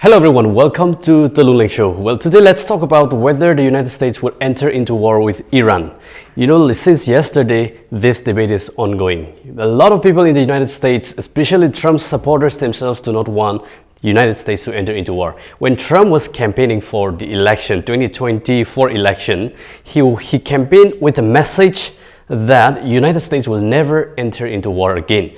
Hello everyone, welcome to the Lungleng Show. Well, today let's talk about whether the United States would enter into war with Iran. You know, since yesterday, this debate is ongoing. A lot of people in the United States, especially Trump's supporters themselves, do not want the United States to enter into war. When Trump was campaigning for the election, 2024 election, he campaigned with a message that United States will never enter into war again,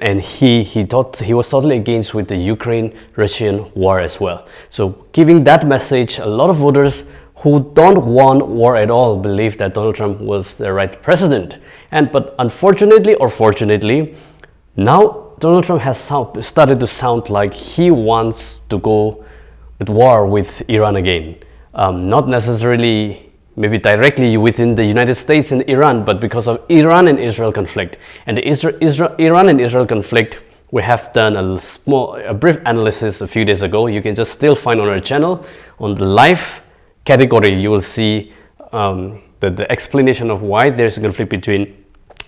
and he thought he was totally against with the Ukraine-Russian war as well. So giving that message, a lot of voters who don't want war at all believe that Donald Trump was the right president. But unfortunately or fortunately, now Donald Trump has started to sound like he wants to go at war with Iran again. Not necessarily maybe directly within the United States and Iran, but because of Iran and Israel conflict. And the Iran and Israel conflict, we have done a brief analysis a few days ago. You can just still find on our channel. On the live category, you will see the explanation of why there's a conflict between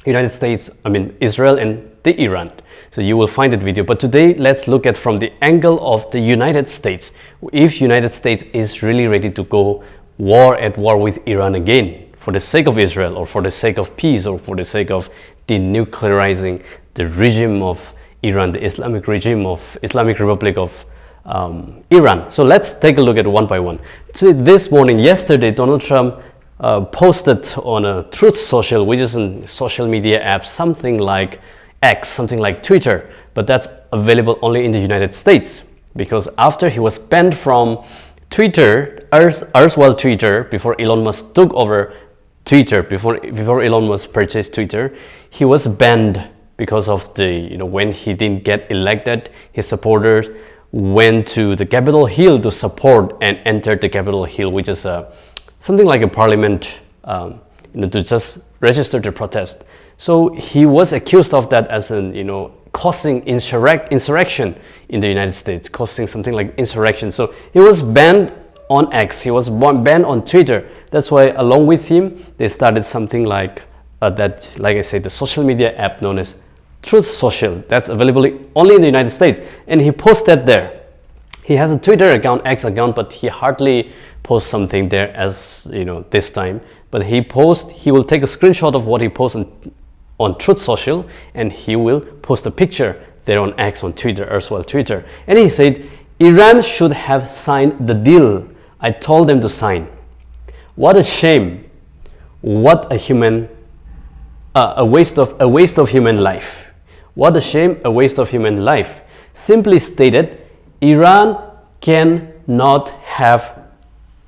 Israel and the Iran. So you will find that video. But today, let's look at from the angle of the United States. If United States is really ready to go at war with Iran again, for the sake of Israel, or for the sake of peace, or for the sake of denuclearizing the regime of Iran, the Islamic regime of Islamic Republic of Iran. So let's take a look at one by one. So this morning, yesterday, Donald Trump posted on a Truth Social, which is a social media app, something like X, something like Twitter, but that's available only in the United States, because after he was banned from Twitter, erstwhile Twitter, before Elon Musk took over Twitter, before Elon Musk purchased Twitter, he was banned because of when he didn't get elected, his supporters went to the Capitol Hill to support and entered the Capitol Hill, which is something like a parliament, to just register to protest. So he was accused of that as causing insurrection in the United States, causing something like insurrection. So he was banned on X, he was banned on Twitter. That's why along with him, they started something like like I said, the social media app known as Truth Social. That's available only in the United States. And he posted there. He has a Twitter account, X account, but he hardly posts something there as, this time. But he will take a screenshot of what he posts on Truth Social, and he will post a picture there on X, on Twitter, erstwhile Twitter. And he said, Iran should have signed the deal. I told them to sign. What a shame. What a waste of human life. What a shame, a waste of human life. Simply stated, Iran cannot have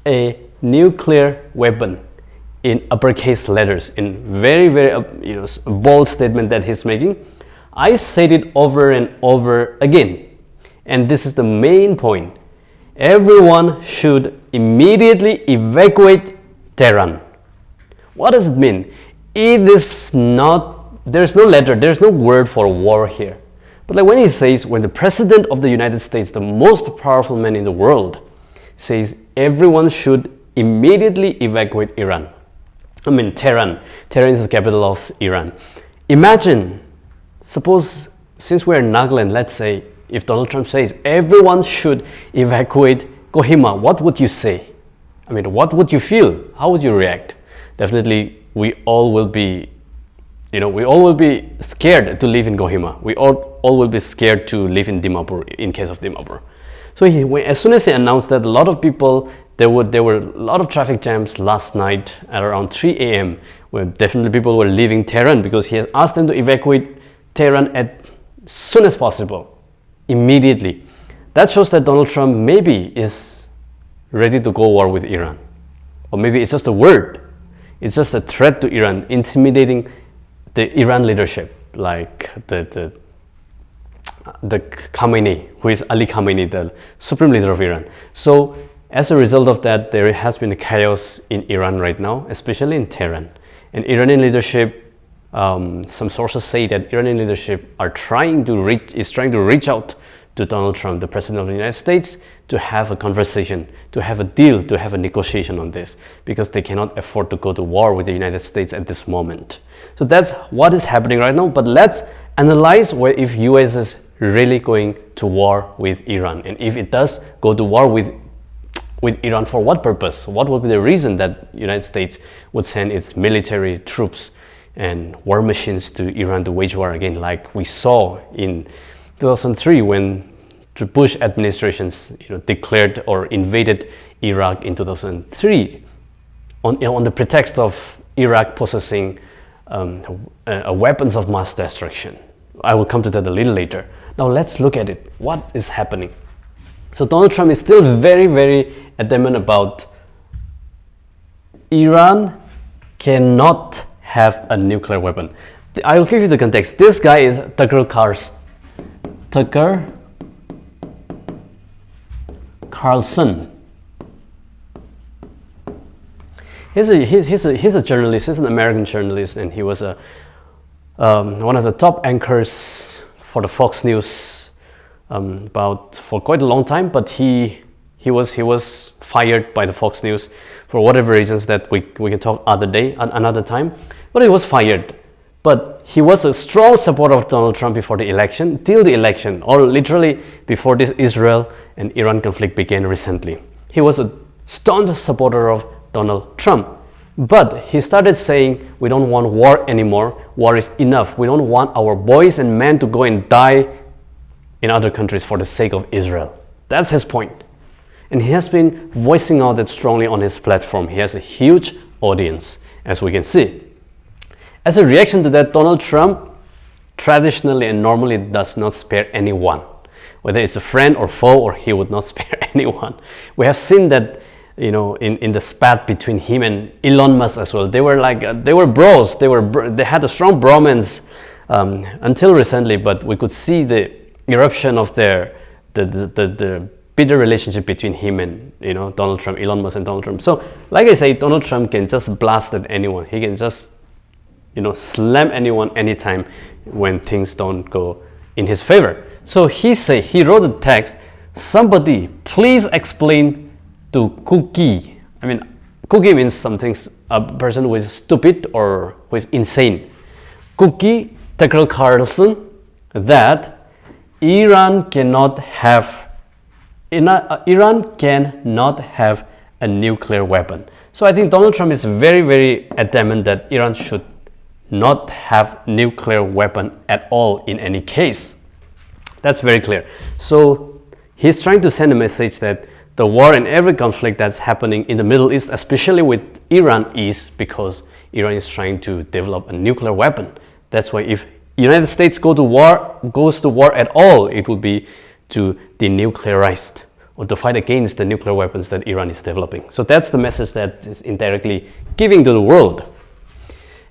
a nuclear weapon, in uppercase letters, in very, very bold statement that he's making. I said it over and over again, and this is the main point. Everyone should immediately evacuate Tehran. What does it mean? There's no letter, there's no word for war here. But like when the president of the United States, the most powerful man in the world, says everyone should immediately evacuate Tehran. Tehran is the capital of Iran. Imagine, suppose, since we're in Lungleng, let's say, if Donald Trump says everyone should evacuate Kohima, what would you say? What would you feel? How would you react? Definitely, we all will be scared to live in Kohima. We all will be scared to live in Dimapur, in case of Dimapur. So as soon as he announced that, a lot of people, there were a lot of traffic jams last night at around 3 a.m. where definitely people were leaving Tehran, because he has asked them to evacuate Tehran as soon as possible, immediately. That shows that Donald Trump maybe is ready to go war with Iran. Or maybe it's just a word. It's just a threat to Iran, intimidating the Iran leadership, like the Khamenei, who is Ali Khamenei, the supreme leader of Iran. So as a result of that, there has been a chaos in Iran right now, especially in Tehran. And Iranian leadership, some sources say that Iranian leadership is trying to reach out to Donald Trump, the president of the United States, to have a conversation, to have a deal, to have a negotiation on this, because they cannot afford to go to war with the United States at this moment. So that's what is happening right now. But let's analyze if US is really going to war with Iran? And if it does go to war with Iran, for what purpose? What would be the reason that United States would send its military troops and war machines to Iran to wage war again, like we saw in 2003 when the Bush administrations declared or invaded Iraq in 2003 on the pretext of Iraq possessing weapons of mass destruction. I will come to that a little later. Now let's look at it. What is happening? So Donald Trump is still very, very adamant about Iran cannot have a nuclear weapon. I will give you the context. This guy is Tucker Carlson. He's a journalist. He's an American journalist, and he was one of the top anchors for the Fox News for quite a long time. But he was fired by the Fox News for whatever reasons that we can talk another time. But he was fired. But he was a strong supporter of Donald Trump before the election, till the election, or literally before this Israel and Iran conflict began recently. He was a staunch supporter of Donald Trump. But he started saying, we don't want war anymore. War is enough. We don't want our boys and men to go and die in other countries for the sake of Israel. That's his point. And he has been voicing out that strongly on his platform. He has a huge audience, as we can see. As a reaction to that, Donald Trump traditionally and normally does not spare anyone. Whether it's a friend or foe, or he would not spare anyone. We have seen that, in the spat between him and Elon Musk as well. They were bros. They had a strong bromance until recently, but we could see the eruption of the bitter relationship between him and Donald Trump, Elon Musk and Donald Trump. So, like I say, Donald Trump can just blast at anyone. He can just slam anyone anytime when things don't go in his favor. So he wrote a text, somebody please explain to Cookie. I mean, Cookie means something, a person who is stupid or who is insane. Cookie Tucker Carlson, that Iran cannot have a nuclear weapon. So I think Donald Trump is very, very adamant that Iran should not have nuclear weapon at all in any case. That's very clear. So he's trying to send a message that the war and every conflict that's happening in the Middle East, especially with Iran, is because Iran is trying to develop a nuclear weapon. That's why if United States goes to war at all, it would be to denuclearize or to fight against the nuclear weapons that Iran is developing. So that's the message that is indirectly giving to the world.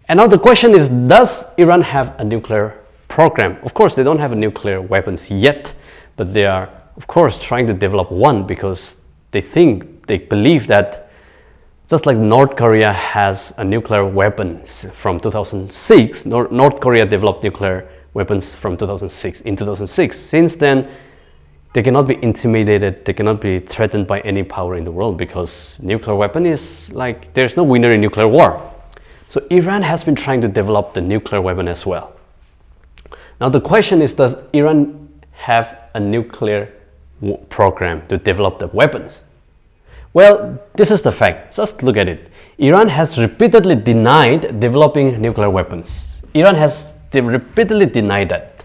And now the question is, does Iran have a nuclear program? Of course, they don't have nuclear weapons yet, but they are, of course, trying to develop one because they believe that just like North Korea has a nuclear weapon from 2006, North Korea developed nuclear weapons from 2006. In 2006, since then, they cannot be intimidated, they cannot be threatened by any power in the world because nuclear weapon is like, there's no winner in nuclear war. So Iran has been trying to develop the nuclear weapon as well. Now the question is, does Iran have a nuclear program to develop the weapons? Well, this is the fact. Just look at it. Iran has repeatedly denied developing nuclear weapons. Iran has repeatedly denied that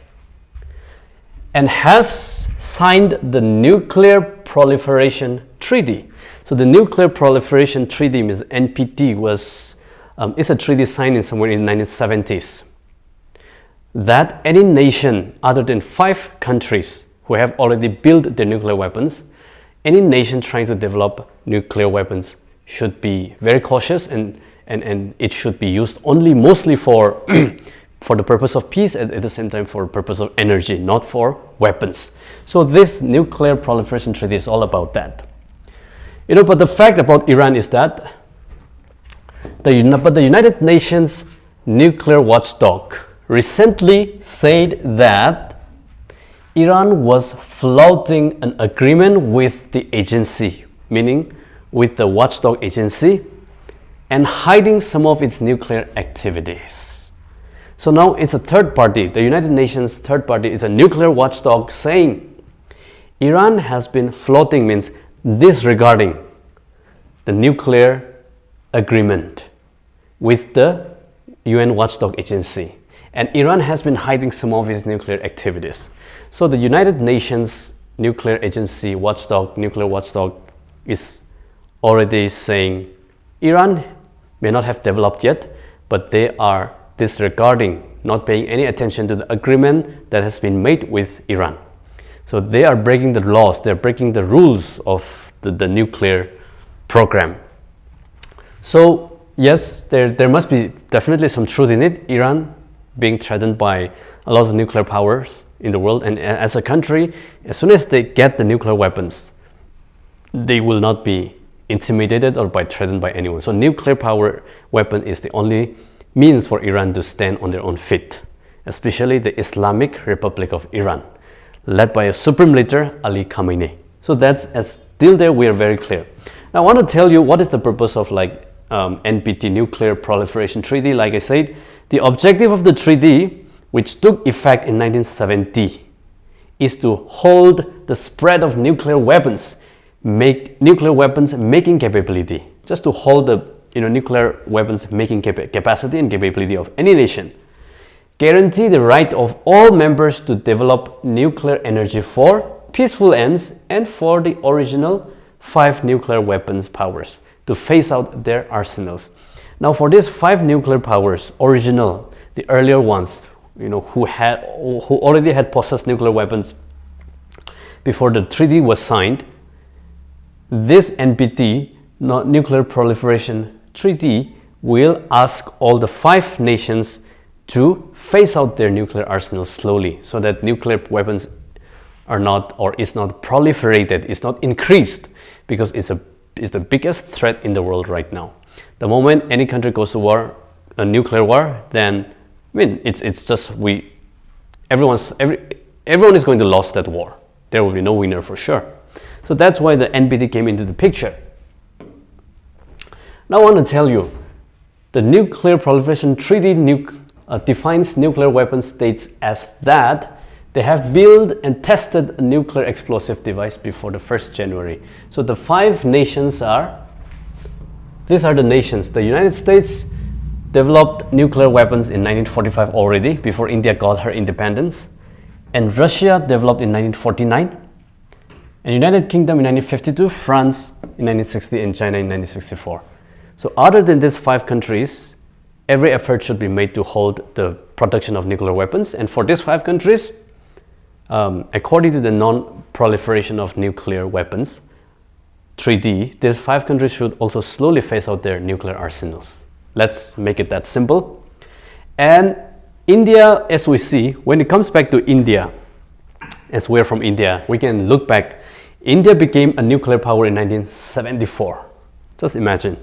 and has signed the Nuclear Proliferation Treaty. So the Nuclear Proliferation Treaty, means NPT, is a treaty signed somewhere in the 1970s. That any nation other than 5 countries who have already built their nuclear weapons, any nation trying to develop nuclear weapons should be very cautious and it should be used only mostly for for the purpose of peace and at the same time for the purpose of energy, not for weapons. So this Nuclear Proliferation Treaty is all about that. But the fact about Iran is that the United Nations nuclear watchdog recently said that Iran was flouting an agreement with the agency, meaning with the watchdog agency, and hiding some of its nuclear activities. So now it's a third party, the United Nations third party is a nuclear watchdog saying Iran has been floating, means disregarding the nuclear agreement with the UN watchdog agency. And Iran has been hiding some of its nuclear activities. So the United Nations nuclear agency nuclear watchdog is already saying Iran may not have developed yet, but they are disregarding, not paying any attention to the agreement that has been made with Iran. So they are breaking the laws, they're breaking the rules of the nuclear program. So yes, there must be definitely some truth in it. Iran being threatened by a lot of nuclear powers in the world, and as a country, as soon as they get the nuclear weapons, they will not be intimidated or threatened by anyone. So nuclear power weapon is the only means for Iran to stand on their own feet, especially the Islamic Republic of Iran, led by a supreme leader, Ali Khamenei. So that's, as till there we are very clear. Now I want to tell you what is the purpose of NPT, Nuclear Proliferation Treaty. Like I said, the objective of the treaty, which took effect in 1970, is to hold the spread of nuclear weapons, make nuclear weapons making capability, just to hold the nuclear weapons making capacity and capability of any nation, guarantee the right of all members to develop nuclear energy for peaceful ends, and for the original 5 nuclear weapons powers to phase out their arsenals. Now for these 5 nuclear powers, original, the earlier ones, who already had possessed nuclear weapons before the treaty was signed, this NPT, Nuclear Proliferation Treaty, will ask all the 5 nations to phase out their nuclear arsenals slowly, so that nuclear weapons are not, or is not proliferated, is not increased, because it's the biggest threat in the world right now. The moment any country goes to war, a nuclear war, then it's just everyone is going to lose that war. There will be no winner for sure. So that's why the NPT came into the picture. Now I want to tell you, the Nuclear Proliferation Treaty defines nuclear weapon states as that they have built and tested a nuclear explosive device before the 1st January. So the 5 nations these are the nations. The United States developed nuclear weapons in 1945 already, before India got her independence. And Russia developed in 1949. And United Kingdom in 1952, France in 1960, and China in 1964. So other than these 5 countries, every effort should be made to hold the production of nuclear weapons. And for these 5 countries, according to the Non-Proliferation of Nuclear Weapons Treaty, these 5 countries should also slowly phase out their nuclear arsenals. Let's make it that simple. And India, as we see, when it comes back to India, as we're from India, we can look back. India became a nuclear power in 1974. Just imagine.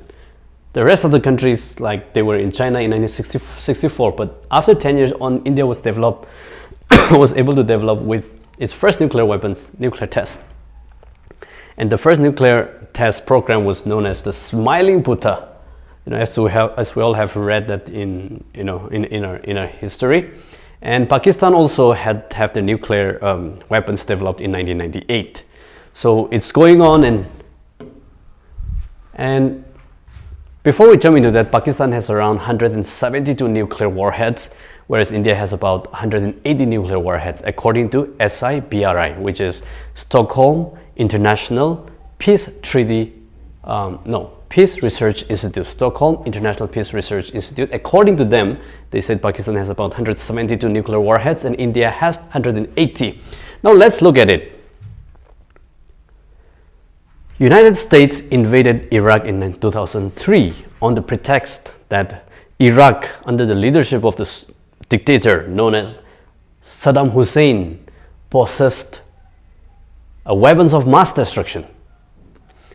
The rest of the countries, like they were in China in 1964, but after 10 years on, India was was able to develop with its first nuclear weapons, nuclear test. And the first nuclear test program was known as the Smiling Buddha. As we all have read that in our history. And Pakistan also have their nuclear weapons developed in 1998. So it's going on, and before we jump into that, Pakistan has around 172 nuclear warheads, whereas India has about 180 nuclear warheads, according to SIBRI, which is Stockholm International Peace Research Institute. Stockholm International Peace Research Institute. According to them, they said Pakistan has about 172 nuclear warheads and India has 180. Now let's look at it. United States invaded Iraq in 2003 on the pretext that Iraq, under the leadership of the dictator known as Saddam Hussein, possessed weapons of mass destruction.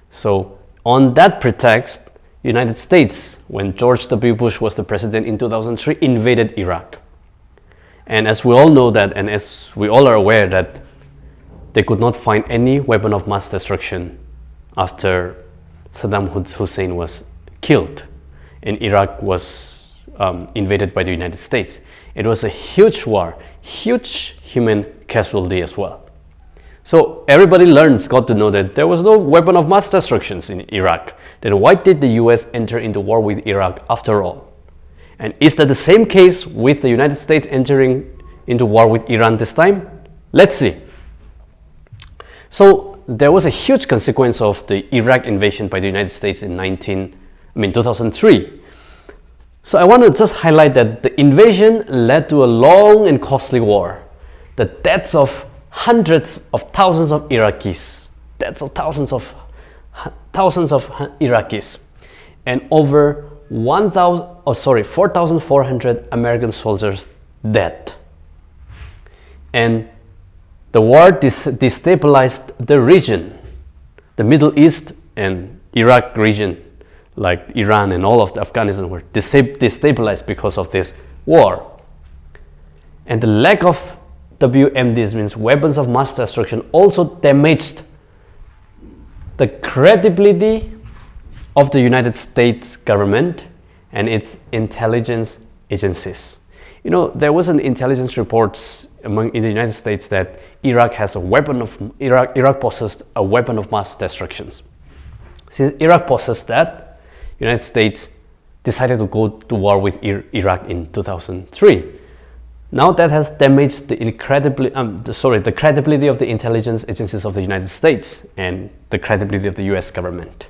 So on that pretext, United States, when George W. Bush was the president in 2003, invaded Iraq. And as we all know that, and as we all are aware that they could not find any weapon of mass destruction after Saddam Hussein was killed and Iraq was invaded by the United States. It was a huge war, huge human casualty as well. So everybody got to know that there was no weapon of mass destruction in Iraq. Then why did the US enter into war with Iraq after all? And is that the same case with the United States entering into war with Iran this time? Let's see. So there was a huge consequence of the Iraq invasion by the United States in 2003. So I want to just highlight that the invasion led to a long and costly war. The deaths of hundreds of thousands of Iraqis, Iraqis, and over 4,400 American soldiers dead. And the war destabilized the region, the Middle East and Iraq region, like Iran and all of Afghanistan were destabilized because of this war. And the lack of WMDs, means weapons of mass destruction, also damaged the credibility of the United States government and its intelligence agencies. You know, there was an intelligence reports in the United States that Iraq possessed a weapon of mass destruction. Since Iraq possessed that, United States decided to go to war with Iraq in 2003. Now that has damaged the credibility of the intelligence agencies of the United States and the credibility of the US government.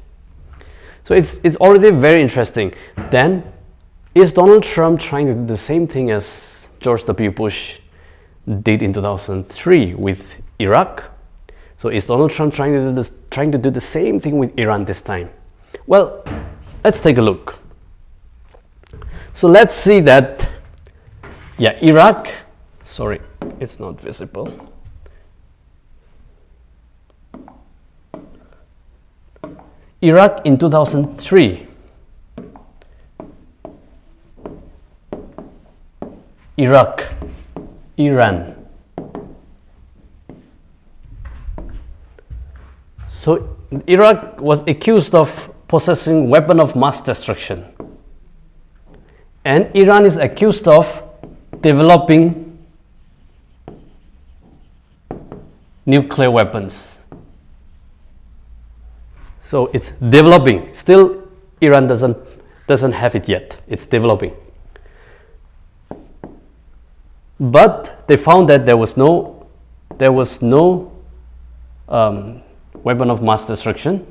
So it's already very interesting. Then, is Donald Trump trying to do the same thing as George W. Bush did in 2003 with Iraq? So is Donald Trump trying to do the same thing with Iran this time? Well, let's take a look. So let's see that, Iraq, sorry, it's not visible. Iraq in 2003. Iraq, Iran. So Iraq was accused of possessing weapon of mass destruction. And Iran is accused of developing nuclear weapons. So it's developing. Still, Iran doesn't have it yet. It's developing. But they found that there was no weapon of mass destruction.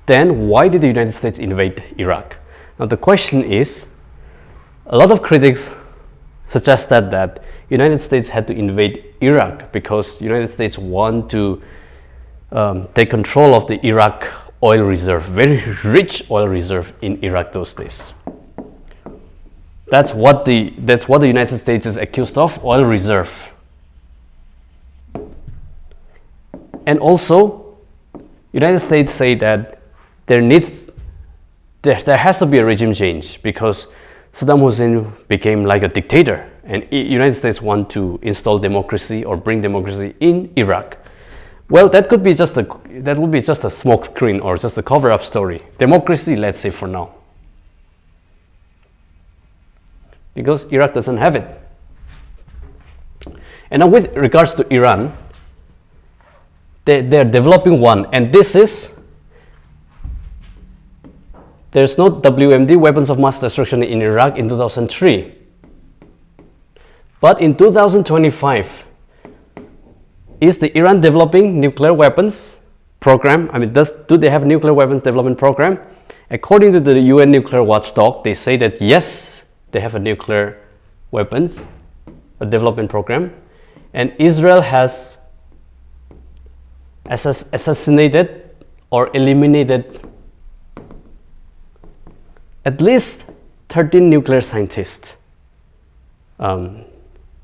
Then why did the United States invade Iraq? Now the question is, a lot of critics suggested that United States had to invade Iraq because United States want to take control of the Iraq oil reserve, very rich oil reserve in Iraq those days. That's what the United States is accused of, oil reserve. And also, United States say that there has to be a regime change because Saddam Hussein became like a dictator, and United States want to install democracy or bring democracy in Iraq. Well, that would be just a smoke screen or just a cover-up story. Democracy, let's say for now, because Iraq doesn't have it. And now, with regards to Iran, they're developing one, and there's no WMD, weapons of mass destruction, in Iraq in 2003. But in 2025, is the Iran developing nuclear weapons program? I mean, do they have nuclear weapons development program? According to the UN nuclear watchdog, they say that yes, they have a nuclear weapons development program, and Israel has assassinated or eliminated at least 13 nuclear scientists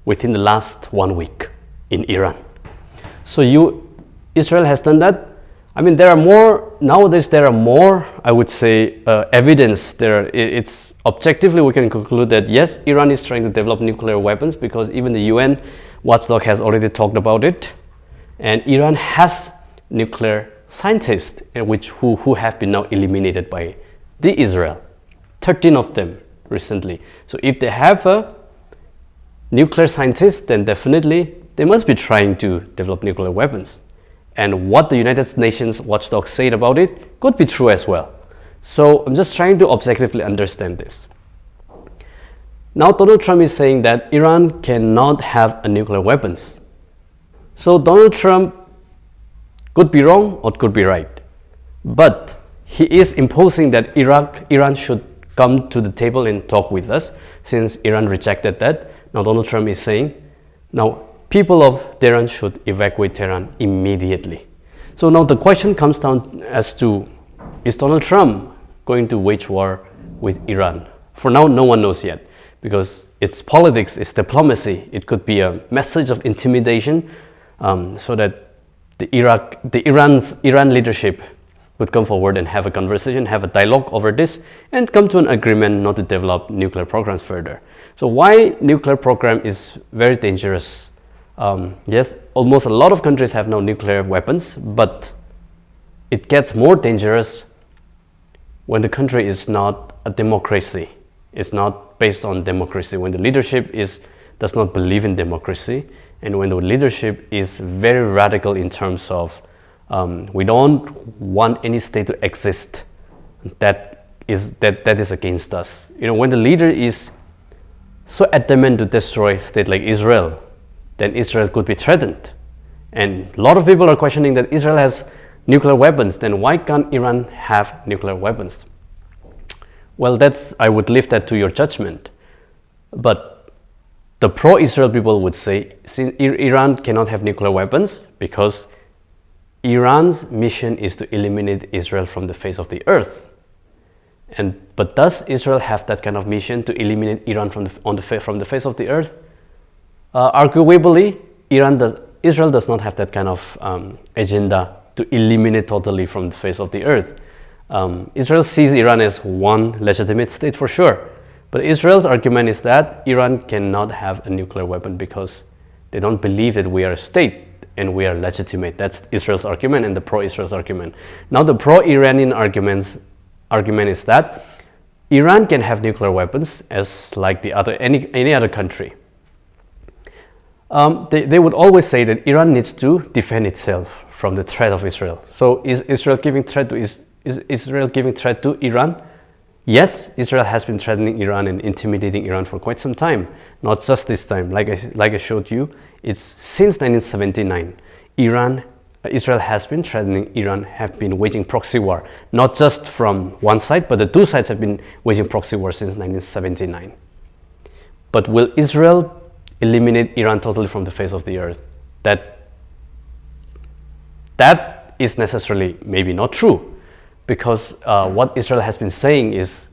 within the last 1 week in Iran. So Israel has done that. I mean, nowadays there are more, I would say, evidence. It's objectively we can conclude that yes, Iran is trying to develop nuclear weapons because even the UN watchdog has already talked about it. And Iran has nuclear scientists who have been now eliminated by the Israel. 13 of them. recently. So if they have a nuclear scientist, then definitely they must be trying to develop nuclear weapons. And what the United Nations watchdog said about it could be true as well. So I'm just trying to objectively understand this. Now Donald Trump is saying that Iran cannot have a nuclear weapons. So Donald Trump could be wrong or could be right. But he is imposing that Iran should come to the table and talk with us, since Iran rejected that. Now Donald Trump is saying, now people of Tehran should evacuate Tehran immediately. So now the question comes down as to, is Donald Trump going to wage war with Iran? For now, no one knows yet, because it's politics, it's diplomacy. It could be a message of intimidation, so that the Iran leadership would come forward and have a conversation, have a dialogue over this, and come to an agreement not to develop nuclear programs further. So why nuclear program is very dangerous? Yes, almost a lot of countries have no nuclear weapons, but it gets more dangerous when the country is not a democracy. It's not based on democracy. When the leadership does not believe in democracy, and when the leadership is very radical in terms of we don't want any state to exist that is against us. You know, when the leader is so adamant to destroy a state like Israel, then Israel could be threatened. And a lot of people are questioning that Israel has nuclear weapons. Then why can't Iran have nuclear weapons? Well, I would leave that to your judgment. But the pro-Israel people would say, since Iran cannot have nuclear weapons because Iran's mission is to eliminate Israel from the face of the earth. But does Israel have that kind of mission to eliminate Iran from the face of the earth? Arguably, Israel does not have that kind of agenda to eliminate totally from the face of the earth. Israel sees Iran as one legitimate state for sure. But Israel's argument is that Iran cannot have a nuclear weapon because they don't believe that we are a state and we are legitimate. That's Israel's argument and the pro-Israel's argument. Now the pro-Iranian argument is that Iran can have nuclear weapons as like any other country. They would always say that Iran needs to defend itself from the threat of Israel. So is Israel giving threat to Iran? Yes, Israel has been threatening Iran and intimidating Iran for quite some time. Not just this time. Like I showed you, it's since 1979. Israel has been threatening Iran, have been waging proxy war. Not just from one side, but the two sides have been waging proxy war since 1979. But will Israel eliminate Iran totally from the face of the earth? That is necessarily maybe not true, because what Israel has been saying is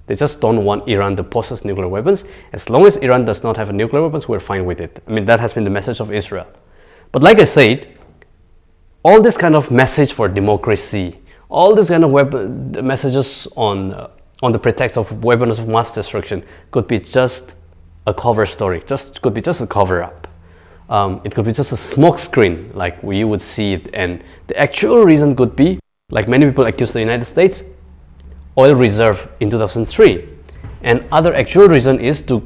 they just don't want Iran to possess nuclear weapons. As long as Iran does not have nuclear weapons, we're fine with it. I mean, that has been the message of Israel. But like I said, all this kind of message for democracy, all this kind of messages on the pretext of weapons of mass destruction could be just a cover story, could be just a cover up. It could be just a smoke screen, like you would see it, and the actual reason could be, like many people accuse the United States, oil reserve in 2003, and other actual reason is to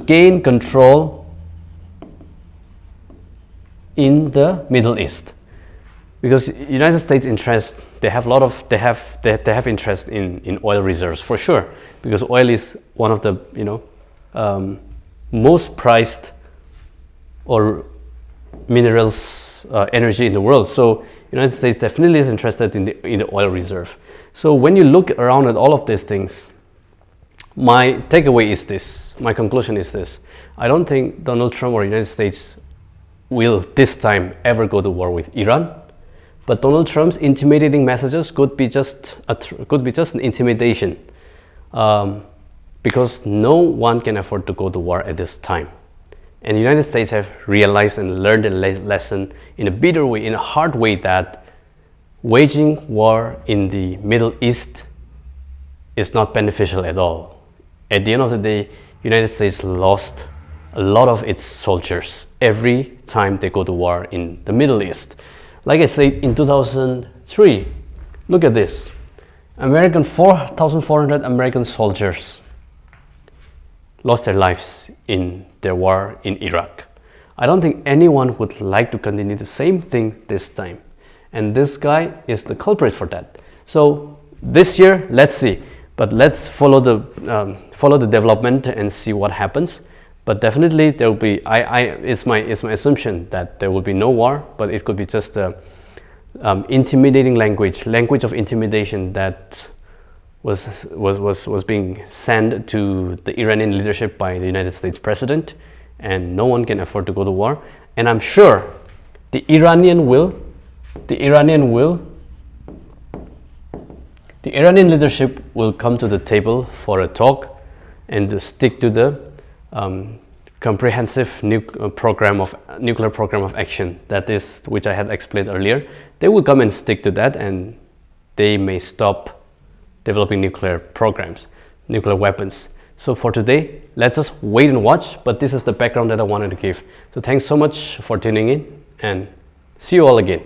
gain control in the Middle East, because United States interest, they have interest in oil reserves for sure, because oil is one of the most prized or minerals energy in the world. So United States definitely is interested in the oil reserve. So when you look around at all of these things, my takeaway is this, my conclusion is this: I don't think Donald Trump or United States will this time ever go to war with Iran. But Donald Trump's intimidating messages could be just an intimidation, because no one can afford to go to war at this time. And the United States have realized and learned a lesson in a bitter way, in a hard way, that waging war in the Middle East is not beneficial at all. At the end of the day, the United States lost a lot of its soldiers every time they go to war in the Middle East. Like I said, in 2003, look at this. 4,400 American soldiers lost their lives in their war in Iraq. I don't think anyone would like to continue the same thing this time. And this guy is the culprit for that. So this year, let's see. But let's follow the development and see what happens. But definitely there will be. It's my assumption that there will be no war, but it could be just a intimidating language of intimidation that was being sent to the Iranian leadership by the United States president, and no one can afford to go to war. And I'm sure the Iranian leadership will come to the table for a talk and to stick to the comprehensive nuclear program of action, that is, which I had explained earlier. They will come and stick to that, and they may stop developing nuclear programs, nuclear weapons. So for today, let's just wait and watch, but this is the background that I wanted to give. So thanks so much for tuning in, and see you all again.